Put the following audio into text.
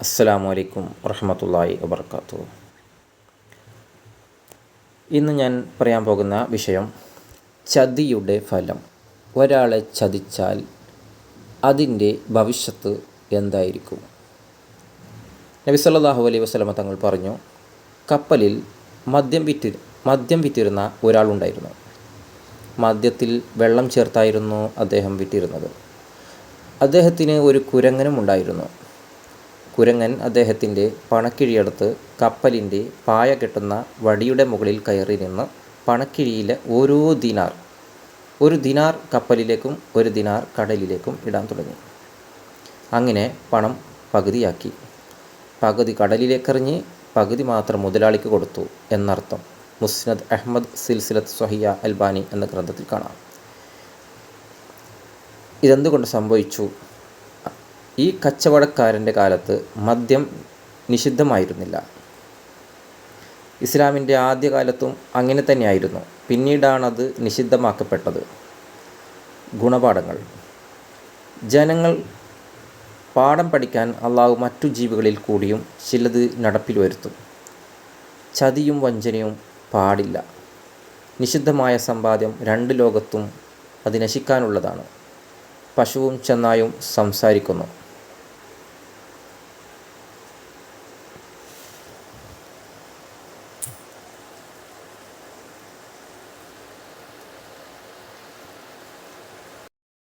അസ്സലാമു അലൈക്കും വറഹ്മത്തുള്ളാഹി വബറകാതുഹു. ഇന്ന് ഞാൻ പറയാൻ പോകുന്ന വിഷയം ചതിയുടെ ഫലം. ഒരാളെ ചതിച്ചാൽ അതിൻ്റെ ഭവിഷ്യത്ത് എന്തായിരിക്കും? നബി സല്ലല്ലാഹു അലൈഹി വസല്ലമ തങ്ങൾ പറഞ്ഞു, കപ്പലിൽ മദ്യം വിറ്റിരുന്ന ഒരാളുണ്ടായിരുന്നു. മദ്യത്തിൽ വെള്ളം ചേർത്തായിരുന്നു അദ്ദേഹം വിറ്റിരുന്നത്. അദ്ദേഹത്തിന് ഒരു കുരങ്ങനും ഉണ്ടായിരുന്നു. കുരങ്ങൻ അദ്ദേഹത്തിൻ്റെ പണക്കിഴിയെടുത്ത് കപ്പലിൻ്റെ പായ കെട്ടുന്ന വടിയുടെ മുകളിൽ കയറി നിന്ന് പണക്കിഴിയിലെ ഒരു ദിനാർ കപ്പലിലേക്കും ഒരു ദിനാർ കടലിലേക്കും ഇടാൻ തുടങ്ങി. അങ്ങനെ പണം പകുതിയാക്കി. പകുതി കടലിലേക്കെറിഞ്ഞ് പകുതി മാത്രം മുതലാളിക്ക് കൊടുത്തു എന്നർത്ഥം. മുസ്നദ് അഹ്മദ് സിൽസിലത്ത് സ്വഹിയ അൽബാനി എന്ന ഗ്രന്ഥത്തിൽ കാണാം. ഇതെന്തുകൊണ്ട് സംഭവിച്ചു? ഈ കച്ചവടക്കാരൻ്റെ കാലത്ത് മദ്യം നിഷിദ്ധമായിരുന്നില്ല. ഇസ്ലാമിൻ്റെ ആദ്യകാലത്തും അങ്ങനെ തന്നെയായിരുന്നു. പിന്നീടാണത് നിഷിദ്ധമാക്കപ്പെട്ടത്. ഗുണപാഠങ്ങൾ. ജനങ്ങൾ പാഠം പഠിക്കാൻ അള്ളാഹു മറ്റു ജീവികളിൽ കൂടിയും ചിലത് നടപ്പിൽ വരുത്തും. ചതിയും വഞ്ചനയും പാടില്ല. നിഷിദ്ധമായ സമ്പാദ്യം രണ്ട് ലോകത്തും അത് നശിക്കാനുള്ളതാണ്. പശുവും ചെന്നായും സംസാരിക്കുന്നു.